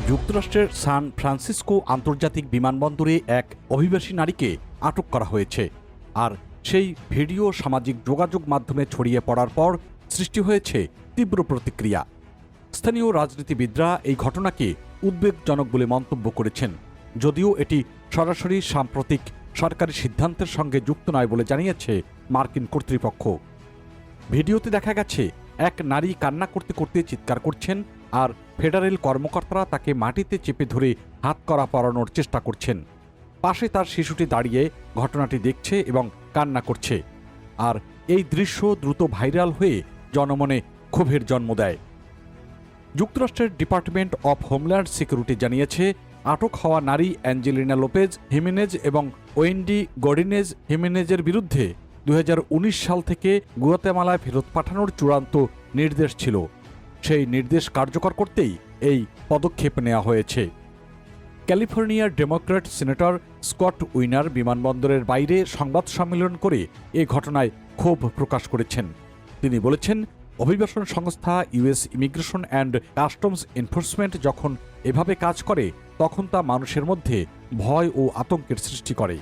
যুক্তরাষ্ট্রের San Francisco আন্তর্জাতিক বিমানবন্দরে এক অভিবাসী নারীকে আটক করা হয়েছে। আর সেই ভিডিও সামাজিক যোগাযোগ মাধ্যমে ছড়িয়ে পড়ার পর সৃষ্টি হয়েছে তীব্র প্রতিক্রিয়া। স্থানীয় রাজনীতিবিদরা এই ঘটনাকে উদ্বেগজনক বলে মন্তব্য করেছেন, যদিও এটি সরাসরি সাম্প্রতিক সরকারি সিদ্ধান্তের সঙ্গে যুক্ত নয় বলে জানিয়েছে মার্কিন কর্তৃপক্ষ। ভিডিওতে দেখা গেছে এক নারী কান্না করতে করতে চিৎকার করছেন, আর ফেডারেল কর্মকর্তারা তাকে মাটিতে চেপে ধরে হাত করা পরানোর চেষ্টা করছেন। পাশে তার শিশুটি দাঁড়িয়ে ঘটনাটি দেখছে এবং কান্না করছে। আর এই দৃশ্য দ্রুত ভাইরাল হয়ে জনমনে ক্ষোভের জন্ম দেয়। যুক্তরাষ্ট্রের ডিপার্টমেন্ট অফ হোমল্যান্ড সিকিউরিটি জানিয়েছে, আটক হওয়া নারী অ্যাঞ্জেলিনা লোপেজ হিমেনেজ এবং ওয়েন্ডি গডিনেজ হিমেনেজের বিরুদ্ধে 2019 সাল থেকে গুয়াতেমালায় ফেরত পাঠানোর চূড়ান্ত নির্দেশ ছিল। সেই নির্দেশ কার্যকর করতেই এই পদক্ষেপ নেওয়া হয়েছে। ক্যালিফোর্নিয়ার ডেমোক্র্যাট সিনেটর স্কট উইনার বিমানবন্দরের বাইরে সংবাদ সম্মেলন করে এ ঘটনায় ক্ষোভ প্রকাশ করেছেন। তিনি বলেছেন, অভিবাসন সংস্থা US immigration and customs enforcement যখন এভাবে কাজ করে তখন তা মানুষের মধ্যে ভয় ও আতঙ্কের সৃষ্টি করে।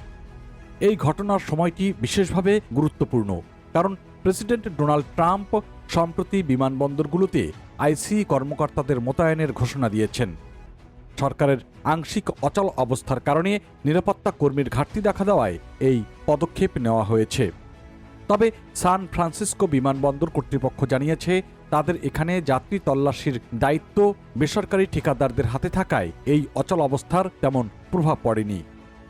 এই ঘটনার সময়টি বিশেষভাবে গুরুত্বপূর্ণ, কারণ প্রেসিডেন্ট ডোনাল্ড ট্রাম্প সম্প্রতি বিমানবন্দরগুলোতে আইসি কর্মকর্তাদের মোতায়েনের ঘোষণা দিয়েছেন। সরকারের আংশিক অচল অবস্থার কারণে নিরাপত্তা কর্মীর ঘাটতি দেখা দেওয়ায় এই পদক্ষেপ নেওয়া হয়েছে। তবে সান ফ্রান্সিসকো বিমানবন্দর কর্তৃপক্ষ জানিয়েছে, তাদের এখানে যাত্রী তল্লাশির দায়িত্ব বেসরকারি ঠিকাদারদের হাতে থাকায় এই অচল অবস্থার তেমন প্রভাব পড়েনি।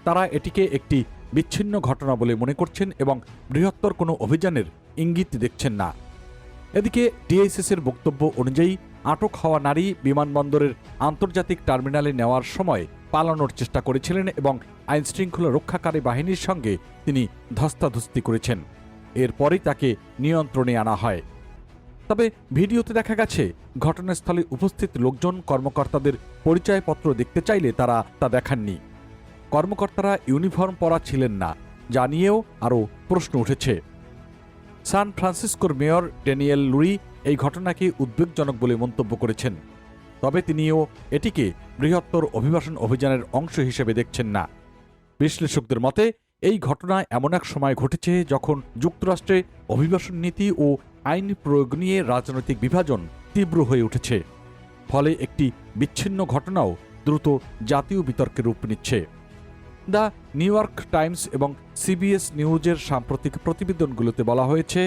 তারা এটিকে একটি বিচ্ছিন্ন ঘটনা বলে মনে করছেন এবং বৃহত্তর কোনো অভিযানের ইঙ্গিত দেখছেন না। এদিকে ডিএসএস-এর বক্তব্য অনুযায়ী আটক হওয়া নারী বিমানবন্দরের আন্তর্জাতিক টার্মিনালে নেওয়ার সময় পালানোর চেষ্টা করেছিলেন এবং আইনশৃঙ্খলা রক্ষাকারী বাহিনীর সঙ্গে তিনি ধস্তাধস্তি করেছেন। এরপরই তাকে নিয়ন্ত্রণে আনা হয়। তবে ভিডিওতে দেখা গেছে ঘটনাস্থলে উপস্থিত লোকজন কর্মকর্তাদের পরিচয়পত্র দেখতে চাইলে তারা তা দেখাননি। কর্মকর্তারা ইউনিফর্ম পরা ছিলেন না, যা নিয়েও আরও প্রশ্ন উঠেছে। সান ফ্রান্সিসকোর মেয়র ড্যানিয়েল লুই এই ঘটনাকে উদ্বেগজনক বলে মন্তব্য করেছেন। তবে তিনিও এটিকে বৃহত্তর অভিবাসন অভিযানের অংশ হিসেবে দেখছেন না। বিশ্লেষকদের মতে এই ঘটনা এমন এক সময় ঘটেছে যখন যুক্তরাষ্ট্রে অভিবাসন নীতি ও আইন প্রয়োগ নিয়ে রাজনৈতিক বিভাজন তীব্র হয়ে উঠেছে। ফলে একটি বিচ্ছিন্ন ঘটনাও দ্রুত জাতীয় বিতর্কের রূপ নিচ্ছে। দ্য নিউ ইয়র্ক টাইমস এবং সিবিএস নিউজের সাম্প্রতিক প্রতিবেদনগুলোতে বলা হয়েছে,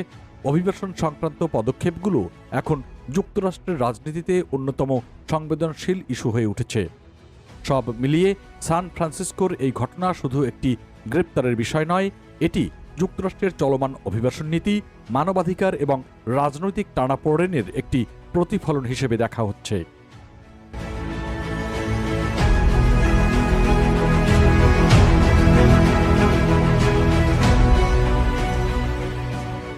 অভিবাসন সংক্রান্ত পদক্ষেপগুলো এখন যুক্তরাষ্ট্রের রাজনীতিতে অন্যতম সংবেদনশীল ইস্যু হয়ে উঠেছে। সব মিলিয়ে সান ফ্রান্সিসকোর এই ঘটনা শুধু একটি গ্রেপ্তারের বিষয় নয়, এটি যুক্তরাষ্ট্রের চলমান অভিবাসন নীতি, মানবাধিকার এবং রাজনৈতিক টানাপোড়েনের একটি প্রতিফলন হিসেবে দেখা হচ্ছে।